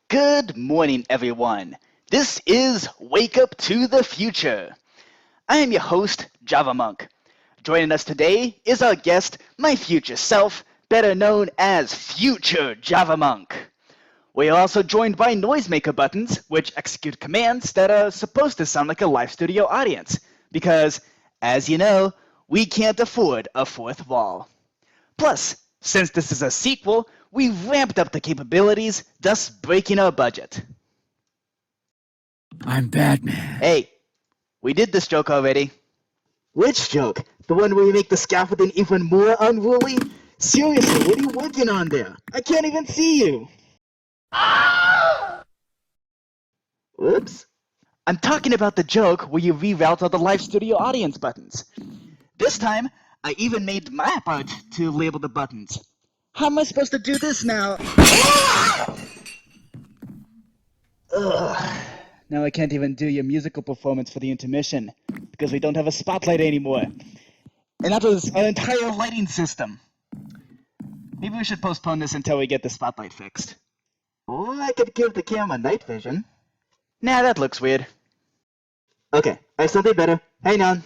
Good morning, everyone. This is Wake Up to the Future. I am your host, Javamonk. Joining us today is our guest, my future self, better known as Future Javamonk. We are also joined by noisemaker buttons, which execute commands that are supposed to sound like a live studio audience, because, as you know, we can't afford a fourth wall. Plus, since this is a sequel, we ramped up the capabilities, thus breaking our budget. I'm Batman. Hey, we did this joke already. Which joke? The one where you make the scaffolding even more unruly? Seriously, what are you working on there? I can't even see you! Whoops. I'm talking about the joke where you reroute all the live studio audience buttons. This time, I even made map art to label the buttons. How am I supposed to do this now? Ugh. Now I can't even do your musical performance for the intermission, because we don't have a spotlight anymore. And that was our entire lighting system. Maybe we should postpone this until we get the spotlight fixed. Or I could give the camera night vision. Nah, that looks weird. Okay, I have something better. Hang on.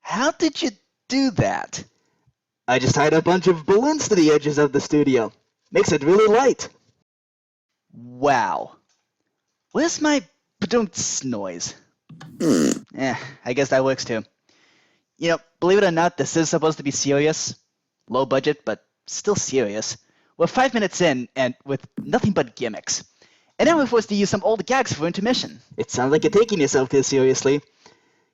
How did you do that? I just tied a bunch of balloons to the edges of the studio. Makes it really light. Wow. Where's my ba-doom-ts noise? I guess that works too. You know, believe it or not, this is supposed to be serious. Low budget, but still serious. We're 5 minutes in, and with nothing but gimmicks. And now we're forced to use some old gags for intermission. It sounds like you're taking yourself too seriously.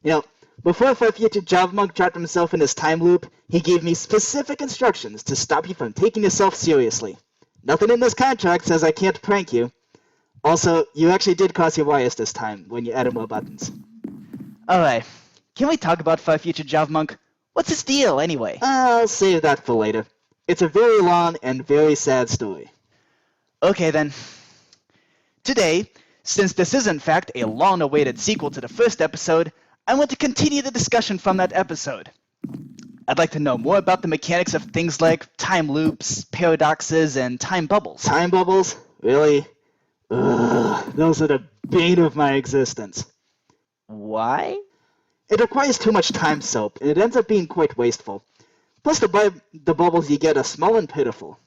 You know, before future Javamonk trapped himself in his time loop, he gave me specific instructions to stop you from taking yourself seriously. Nothing in this contract says I can't prank you. Also, you actually did cross your wires this time when you added more buttons. Alright, can we talk about future Javamonk? What's his deal, anyway? I'll save that for later. It's a very long and very sad story. Okay then. Today, since this is in fact a long-awaited sequel to the first episode, I want to continue the discussion from that episode. I'd like to know more about the mechanics of things like time loops, paradoxes, and time bubbles. Time bubbles? Really? Ugh, those are the bane of my existence. Why? It requires too much time soap, and it ends up being quite wasteful. Plus, the bubbles you get are small and pitiful.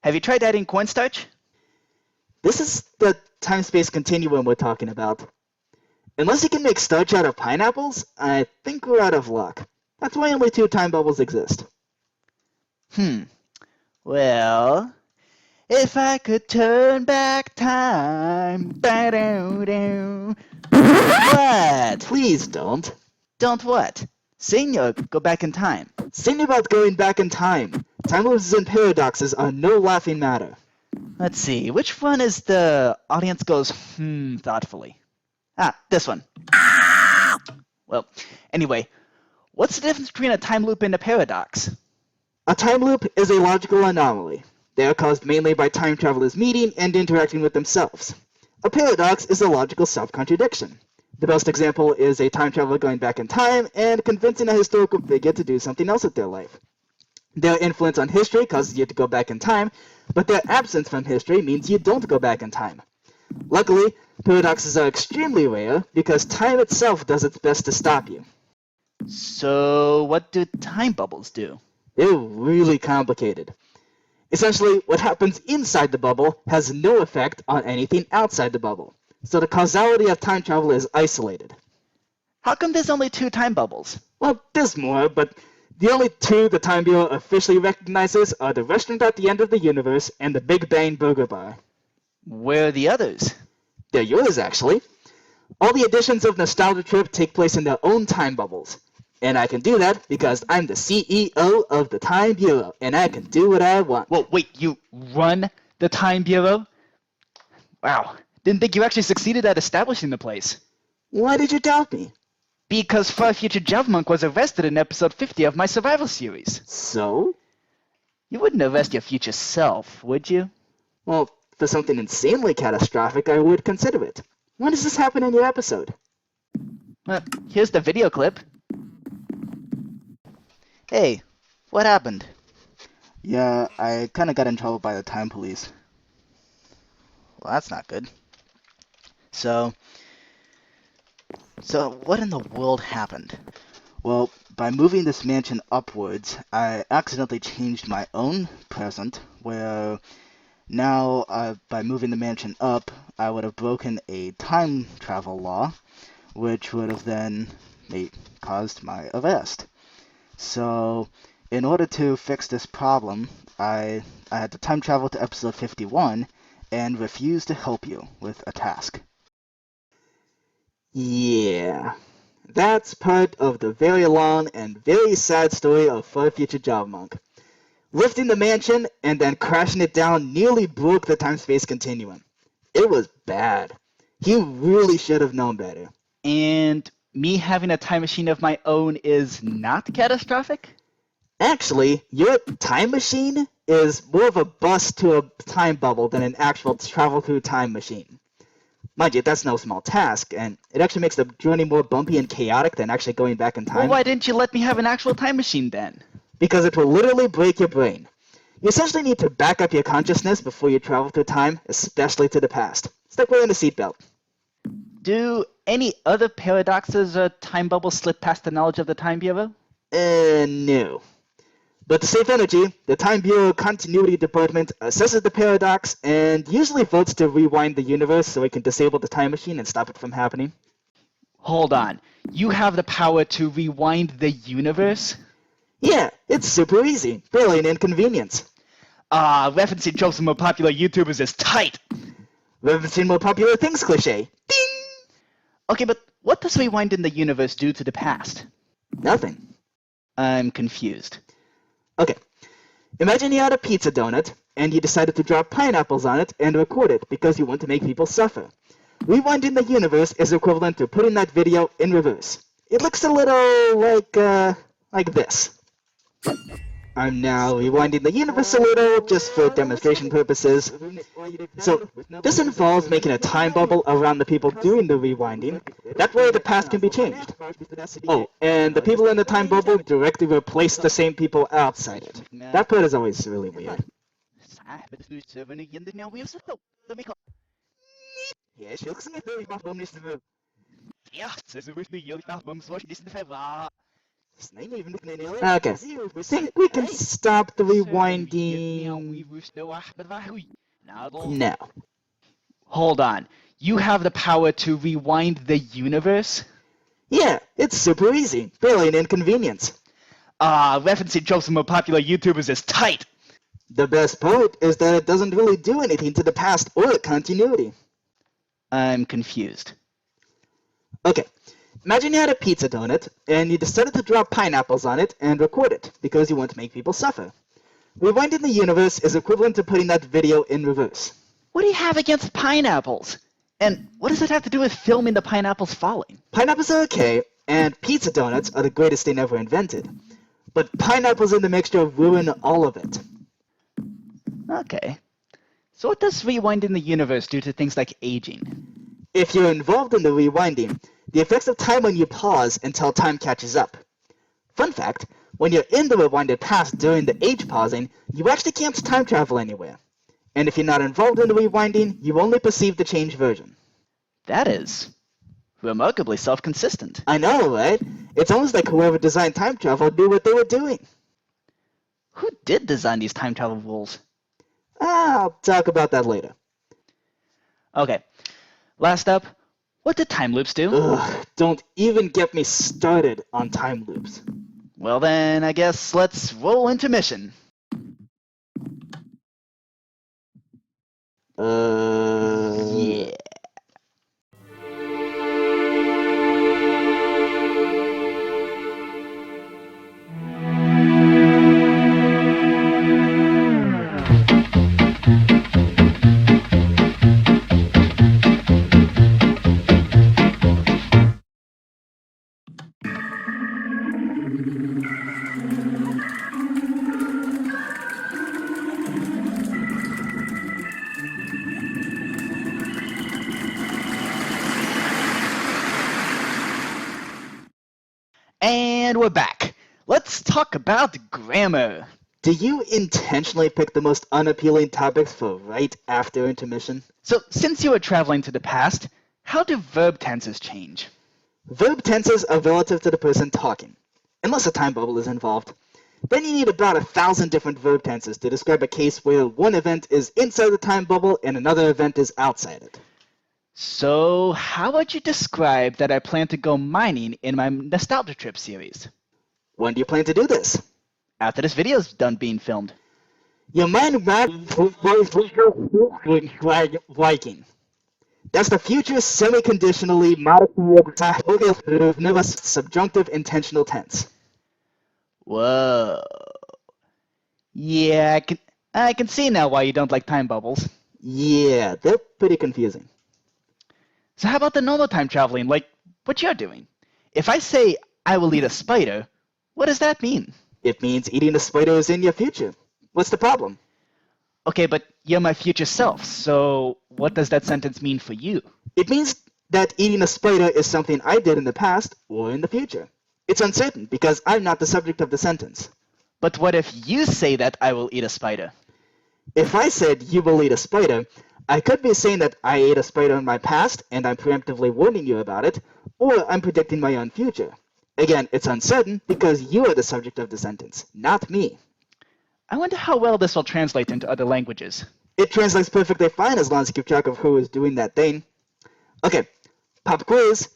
Have you tried adding cornstarch? This is the time-space continuum we're talking about. Unless you can make starch out of pineapples, I think we're out of luck. That's why only 2 time bubbles exist. Well, if I could turn back time... Ba-do-do. What? Please don't. Don't what? Sing or go back in time? Sing about going back in time. Time loops and paradoxes are no laughing matter. Let's see, which one is the audience goes, thoughtfully? This one. Well, anyway, what's the difference between a time loop and a paradox? A time loop is a logical anomaly. They are caused mainly by time travelers meeting and interacting with themselves. A paradox is a logical self-contradiction. The best example is a time traveler going back in time and convincing a historical figure to do something else with their life. Their influence on history causes you to go back in time, but their absence from history means you don't go back in time. Luckily, paradoxes are extremely rare because time itself does its best to stop you. So what do time bubbles do? They're really complicated. Essentially, what happens inside the bubble has no effect on anything outside the bubble. So the causality of time travel is isolated. How come there's only 2 time bubbles? Well, there's more, but the only 2 the Time Bureau officially recognizes are the restaurant at the end of the universe and the Big Bang Burger Bar. Where are the others? They're yours, actually. All the editions of Nostalgia Trip take place in their own time bubbles. And I can do that because I'm the CEO of the Time Bureau, and I can do what I want. Whoa, wait, you run the Time Bureau? Wow, didn't think you actually succeeded at establishing the place. Why did you doubt me? Because future Javamonk was arrested in episode 50 of my survival series. So? You wouldn't arrest your future self, would you? Well, for something insanely catastrophic, I would consider it. When does this happen in your episode? Well, here's the video clip. Hey, what happened? Yeah, I kinda got in trouble by the time police. Well, that's not good. So what in the world happened? Well, by moving this mansion upwards, I accidentally changed my own present, where now, by moving the mansion up, I would have broken a time travel law, which would have then caused my arrest. So, in order to fix this problem, I had to time travel to episode 51 and refuse to help you with a task. Yeah, that's part of the very long and very sad story of Far Future Javamonk. Lifting the mansion and then crashing it down nearly broke the time-space continuum. It was bad. He really should have known better. And me having a time machine of my own is not catastrophic? Actually, your time machine is more of a bus to a time bubble than an actual travel through time machine. Mind you, that's no small task, and it actually makes the journey more bumpy and chaotic than actually going back in time. Well, why didn't you let me have an actual time machine then? Because it will literally break your brain. You essentially need to back up your consciousness before you travel through time, especially to the past. It's like wearing a seatbelt. Do any other paradoxes or time bubbles slip past the knowledge of the Time Bureau? No. But to save energy, the Time Bureau Continuity Department assesses the paradox and usually votes to rewind the universe so it can disable the time machine and stop it from happening. Hold on. You have the power to rewind the universe? Yeah, it's super easy. Barely an inconvenience. Referencing tropes from more popular YouTubers is tight! Referencing more popular things cliche. Ding! Okay, but what does rewinding the universe do to the past? Nothing. I'm confused. Okay, imagine you had a pizza donut, and you decided to drop pineapples on it and record it because you want to make people suffer. Rewinding the universe is equivalent to putting that video in reverse. It looks a little like this. I'm now rewinding the universe a little, just for demonstration purposes. So, this involves making a time bubble around the people doing the rewinding. That way the past can be changed. Oh, and the people in the time bubble directly replace the same people outside it. That part is always really weird. Okay, think we can stop the rewinding now. Hold on. You have the power to rewind the universe? Yeah, it's super easy. Barely an inconvenience. Referencing tropes from more popular YouTubers is tight! The best part is that it doesn't really do anything to the past or the continuity. I'm confused. Okay, imagine you had a pizza donut, and you decided to drop pineapples on it and record it, because you want to make people suffer. Rewinding the universe is equivalent to putting that video in reverse. What do you have against pineapples? And what does it have to do with filming the pineapples falling? Pineapples are okay, and pizza donuts are the greatest thing ever invented. But pineapples in the mixture ruin all of it. Okay. So what does rewinding the universe do to things like aging? If you're involved in the rewinding, the effects of time when you pause until time catches up. Fun fact, when you're in the rewinded past during the age pausing, you actually can't time travel anywhere. And if you're not involved in the rewinding, you only perceive the changed version. That is remarkably self-consistent. I know, right? It's almost like whoever designed time travel knew what they were doing. Who did design these time travel rules? I'll talk about that later. Okay. Last up, what did time loops do? Ugh, don't even get me started on time loops. Well then, I guess let's roll into mission. Yeah. And we're back. Let's talk about grammar. Do you intentionally pick the most unappealing topics for right after intermission? So, since you were traveling to the past, how do verb tenses change? Verb tenses are relative to the person talking, unless a time bubble is involved. Then you need about 1,000 different verb tenses to describe a case where one event is inside the time bubble and another event is outside it. So, how would you describe that I plan to go mining in my Nostalgia Trip series? When do you plan to do this? After this video is done being filmed. Your mind map Viking. That's the future semi-conditionally modified nervous subjunctive intentional tense. Whoa. Yeah, I can see now why you don't like time bubbles. Yeah, they're pretty confusing. So how about the normal time traveling, like what you're doing? If I say I will eat a spider, what does that mean? It means eating a spider is in your future. What's the problem? Okay, but you're my future self, so what does that sentence mean for you? It means that eating a spider is something I did in the past or in the future. It's uncertain because I'm not the subject of the sentence. But what if you say that I will eat a spider? If I said you will eat a spider, I could be saying that I ate a spider in my past and I'm preemptively warning you about it, or I'm predicting my own future. Again, it's uncertain because you are the subject of the sentence, not me. I wonder how well this will translate into other languages. It translates perfectly fine as long as you keep track of who is doing that thing. Okay, pop quiz.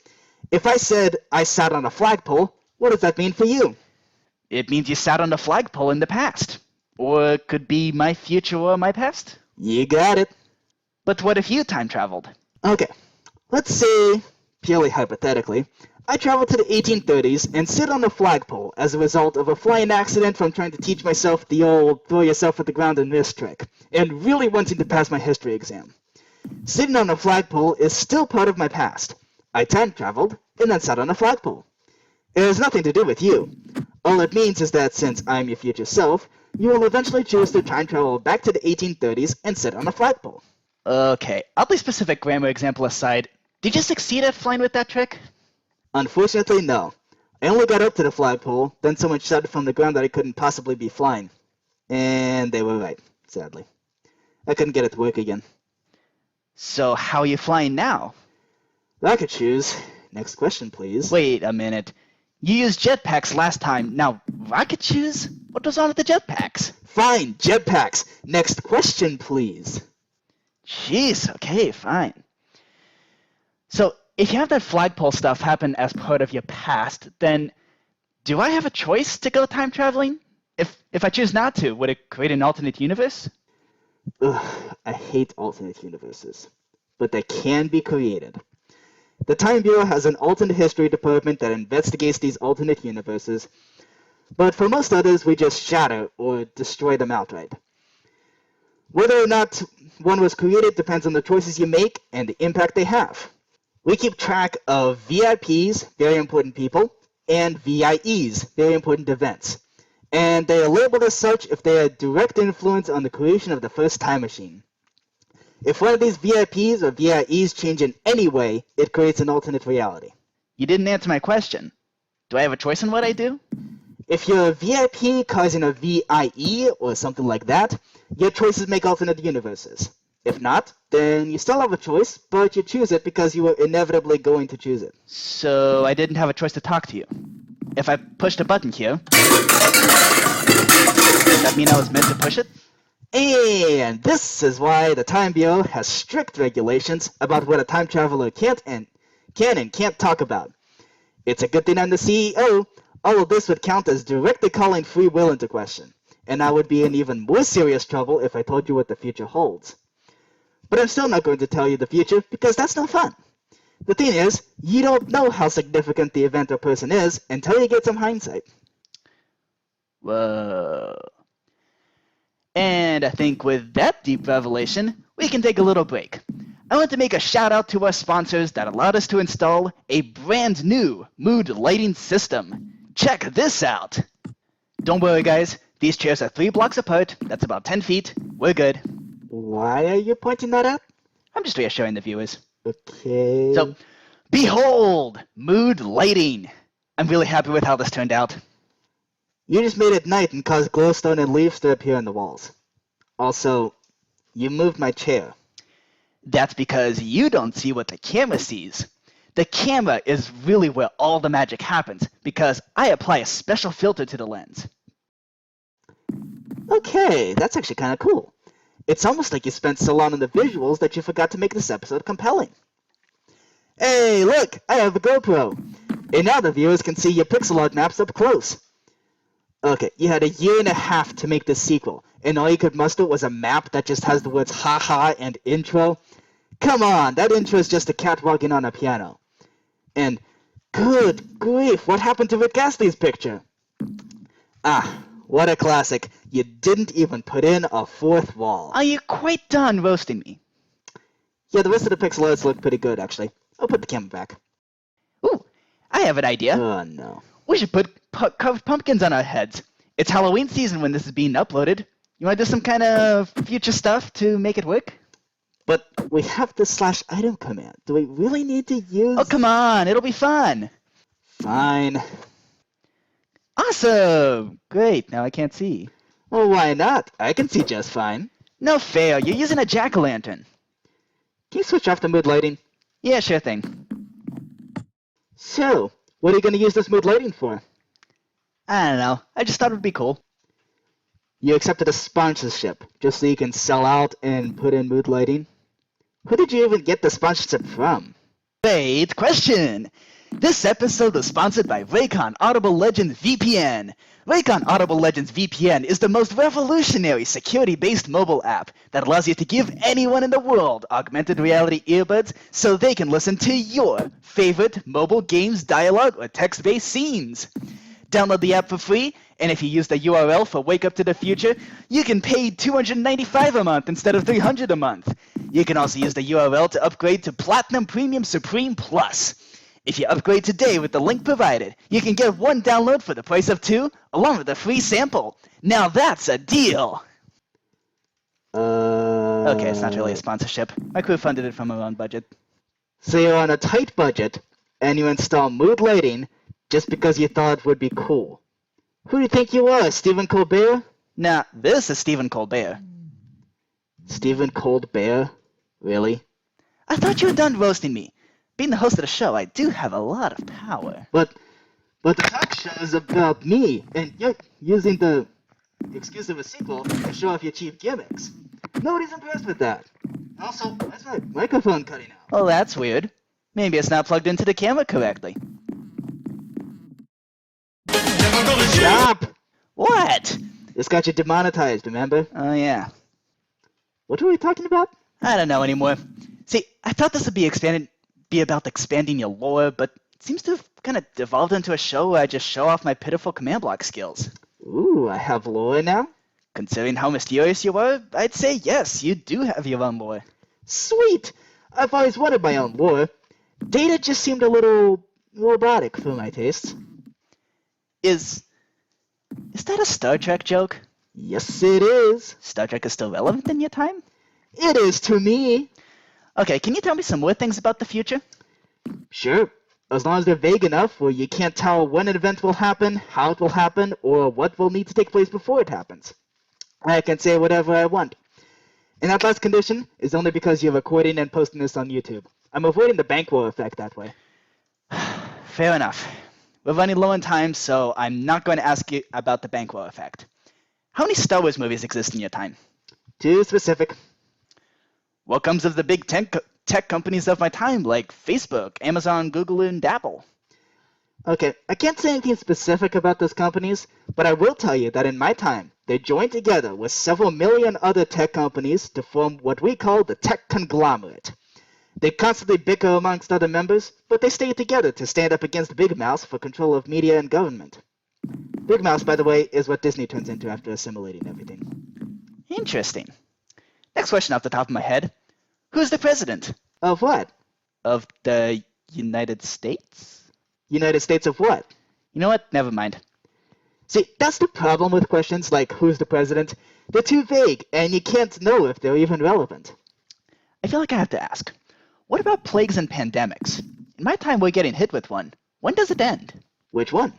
If I said I sat on a flagpole, what does that mean for you? It means you sat on a flagpole in the past. Or it could be my future or my past. You got it. But what if you time traveled? Okay, let's say, purely hypothetically, I travel to the 1830s and sit on a flagpole as a result of a flying accident from trying to teach myself the old throw yourself at the ground and miss trick, and really wanting to pass my history exam. Sitting on a flagpole is still part of my past. I time traveled and then sat on a flagpole. It has nothing to do with you. All it means is that since I'm your future self, you will eventually choose to time travel back to the 1830s and sit on a flagpole. Okay, oddly specific grammar example aside, did you succeed at flying with that trick? Unfortunately, no. I only got up to the flagpole, then someone shouted from the ground that I couldn't possibly be flying. And they were right, sadly. I couldn't get it to work again. So how are you flying now? Rocket shoes. Next question, please. Wait a minute. You used jetpacks last time. Now, rocket shoes? What goes on with the jetpacks? Fine, jetpacks. Next question, please. Jeez, okay, fine. So, if you have that flagpole stuff happen as part of your past, then do I have a choice to go time traveling? If I choose not to, would it create an alternate universe? Ugh, I hate alternate universes. But they can be created. The Time Bureau has an alternate history department that investigates these alternate universes, but for most others, we just shatter or destroy them outright. Whether or not one was created depends on the choices you make and the impact they have. We keep track of VIPs, very important people, and VIEs, very important events. And they are labeled as such if they are a direct influence on the creation of the first time machine. If one of these VIPs or VIEs change in any way, it creates an alternate reality. You didn't answer my question. Do I have a choice in what I do? If you're a VIP causing a VIE or something like that, your choices make alternate universes. If not, then you still have a choice, but you choose it because you were inevitably going to choose it. So I didn't have a choice to talk to you. If I pushed a button here, does that mean I was meant to push it? And this is why the Time Bureau has strict regulations about what a time traveler can and can't talk about. It's a good thing I'm the CEO. All of this would count as directly calling free will into question, and I would be in even more serious trouble if I told you what the future holds. But I'm still not going to tell you the future because that's no fun. The thing is, you don't know how significant the event or person is until you get some hindsight. Whoa. And I think with that deep revelation, we can take a little break. I want to make a shout out to our sponsors that allowed us to install a brand new mood lighting system. Check this out. Don't worry guys, these chairs are 3 blocks apart, that's about 10 feet, we're good. Why are you pointing that out? I'm just reassuring the viewers. Okay. So, behold, mood lighting. I'm really happy with how this turned out. You just made it night and caused glowstone and leaves to appear on the walls. Also, you moved my chair. That's because you don't see what the camera sees. The camera is really where all the magic happens because I apply a special filter to the lens. Okay, that's actually kind of cool. It's almost like you spent so long on the visuals that you forgot to make this episode compelling. Hey, look! I have a GoPro! And now the viewers can see your pixel art maps up close. Okay, you had a year and a half to make this sequel, and all you could muster was a map that just has the words haha and intro? Come on, that intro is just a cat walking on a piano. And, good grief, what happened to Rick Astley's picture? Ah, what a classic. You didn't even put in a fourth wall. Are you quite done roasting me? Yeah, the rest of the pixel arts look pretty good, actually. I'll put the camera back. Ooh, I have an idea. Oh, no. We should put carved pumpkins on our heads. It's Halloween season when this is being uploaded. You want to do some kind of future stuff to make it work? But we have the /item command. Do we really need to use... Oh, come on. It'll be fun. Fine. Awesome. Great. Now I can't see. Well, why not? I can see just fine. No fair. You're using a jack-o'-lantern. Can you switch off the mood lighting? Yeah, sure thing. So, what are you going to use this mood lighting for? I don't know. I just thought it would be cool. You accepted a sponsorship just so you can sell out and put in mood lighting? Who did you even get the sponsorship from? Great question. This episode was sponsored by Raycon Audible Legends VPN. Raycon Audible Legends VPN is the most revolutionary security-based mobile app that allows you to give anyone in the world augmented reality earbuds so they can listen to your favorite mobile games, dialogue, or text-based scenes. Download the app for free, and if you use the URL for Wake Up to the Future, you can pay $295 a month instead of $300 a month. You can also use the URL to upgrade to Platinum Premium Supreme Plus. If you upgrade today with the link provided, you can get one download for the price of two, along with a free sample. Now that's a deal! Okay, it's not really a sponsorship. My crew funded it from our own budget. So you're on a tight budget, and you install mood lighting just because you thought it would be cool. Who do you think you are, Stephen Colbert? Nah, this is Stephen Colbert. Stephen Colbert? Really? I thought you were done roasting me. Being the host of the show, I do have a lot of power. But the talk show is about me, and you're using the excuse of a sequel to show off your cheap gimmicks. Nobody's impressed with that. Also, why's my microphone cutting out? Oh, that's weird. Maybe it's not plugged into the camera correctly. Stop! What? This got you demonetized, remember? Oh, yeah. What were we talking about? I don't know anymore. See, I thought this would be about expanding your lore, but it seems to have kind of devolved into a show where I just show off my pitiful command block skills. Ooh, I have lore now? Considering how mysterious you are, I'd say yes, you do have your own lore. Sweet! I've always wanted my own lore. Data just seemed a little robotic for my tastes. Is that a Star Trek joke? Yes, it is. Star Trek is still relevant in your time? It is to me. Okay, can you tell me some more things about the future? Sure, as long as they're vague enough where you can't tell when an event will happen, how it will happen, or what will need to take place before it happens. I can say whatever I want. And that last condition is only because you're recording and posting this on YouTube. I'm avoiding the bankroll effect that way. Fair enough. We're running low on time, so I'm not going to ask you about the bankroll effect. How many Star Wars movies exist in your time? Too specific. What comes of the big tech companies of my time, like Facebook, Amazon, Google, and Apple? Okay, I can't say anything specific about those companies, but I will tell you that in my time, they joined together with several million other tech companies to form what we call the tech conglomerate. They constantly bicker amongst other members, but they stay together to stand up against Big Mouse for control of media and government. Big Mouse, by the way, is what Disney turns into after assimilating everything. Interesting. Next question off the top of my head. Who's the president? Of what? Of the United States? United States of what? You know what? Never mind. See, that's the problem with questions like who's the president. They're too vague, and you can't know if they're even relevant. I feel like I have to ask. What about plagues and pandemics? In my time, we're getting hit with one. When does it end? Which one?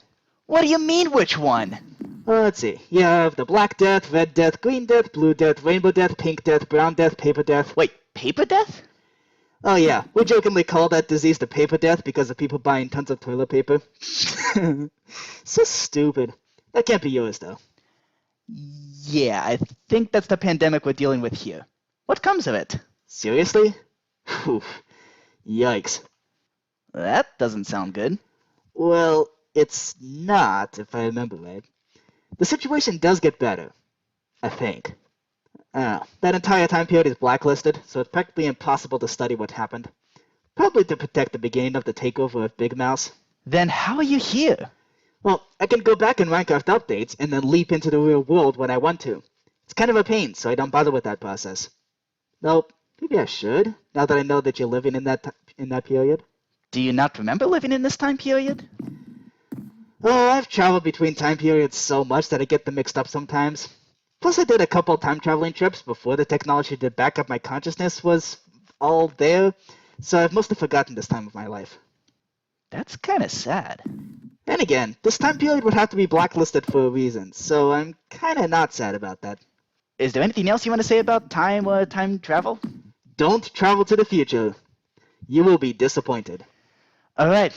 What do you mean, which one? Let's see. You have the Black Death, Red Death, Green Death, Blue Death, Rainbow Death, Pink Death, Brown Death, Paper Death. Wait, paper death? Oh yeah, we jokingly call that disease the Paper Death because of people buying tons of toilet paper. So stupid. That can't be yours, though. Yeah, I think that's the pandemic we're dealing with here. What comes of it? Seriously? Whew. Yikes. That doesn't sound good. Well, it's not, if I remember right. The situation does get better. I think. That entire time period is blacklisted, so it's practically impossible to study what happened. Probably to protect the beginning of the takeover of Big Mouse. Then how are you here? Well, I can go back in Minecraft updates and then leap into the real world when I want to. It's kind of a pain, so I don't bother with that process. Though, maybe I should, now that I know that you're living in that period. Do you not remember living in this time period? Oh, I've traveled between time periods so much that I get them mixed up sometimes. Plus, I did a couple time traveling trips before the technology to back up my consciousness was all there, so I've mostly forgotten this time of my life. That's kind of sad. And again, this time period would have to be blacklisted for a reason, so I'm kind of not sad about that. Is there anything else you want to say about time or time travel? Don't travel to the future. You will be disappointed. Alright,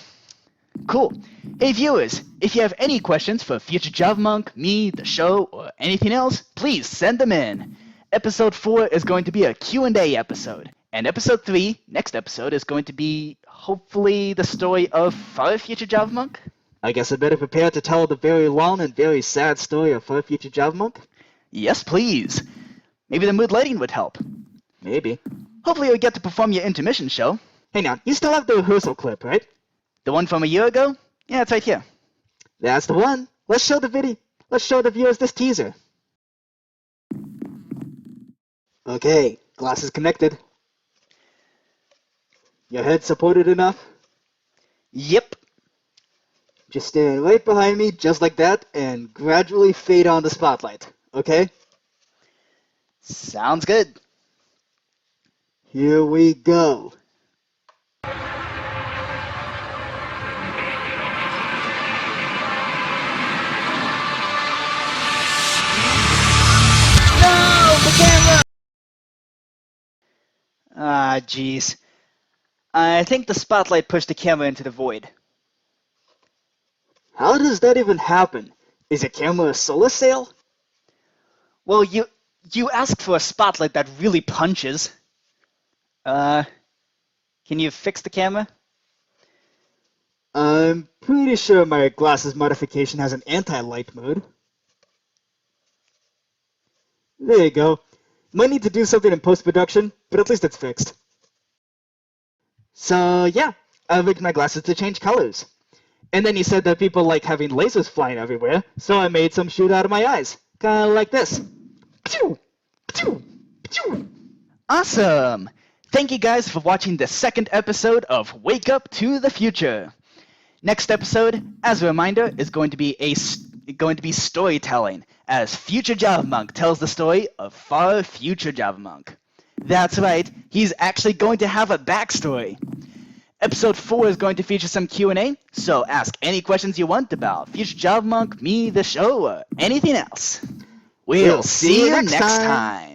cool. Hey viewers, if you have any questions for future Javamonk, me, the show, or anything else, please send them in. Episode 4 is going to be a Q&A episode. And episode 3, next episode, is going to be, hopefully, the story of Far Future Javamonk? I guess I better prepare to tell the very long and very sad story of Far Future Javamonk? Yes, please. Maybe the mood lighting would help. Maybe. Hopefully you'll get to perform your intermission show. Hey now, you still have the rehearsal clip, right? The one from a year ago? Yeah, it's right here. That's the one. Let's show the video. Let's show the viewers this teaser. Okay, glasses connected. Your head supported enough? Yep. Just stand right behind me, just like that, and gradually fade on the spotlight, okay? Sounds good. Here we go. Ah, jeez. I think the spotlight pushed the camera into the void. How does that even happen? Is your camera a solar sail? Well, you asked for a spotlight that really punches. Can you fix the camera? I'm pretty sure my glasses modification has an anti-light mode. There you go. Might need to do something in post-production, but at least it's fixed. So yeah, I rigged my glasses to change colors. And then you said that people like having lasers flying everywhere, so I made some shoot out of my eyes. Kinda like this. Pew! Pew! Pew! Awesome! Thank you guys for watching the second episode of Wake Up to the Future. Next episode, as a reminder, is going to be storytelling, as Future Javamonk tells the story of Far Future Javamonk. That's right, he's actually going to have a backstory. Episode 4 is going to feature some Q&A, so ask any questions you want about Future Javamonk, me, the show, or anything else. We'll see you next time.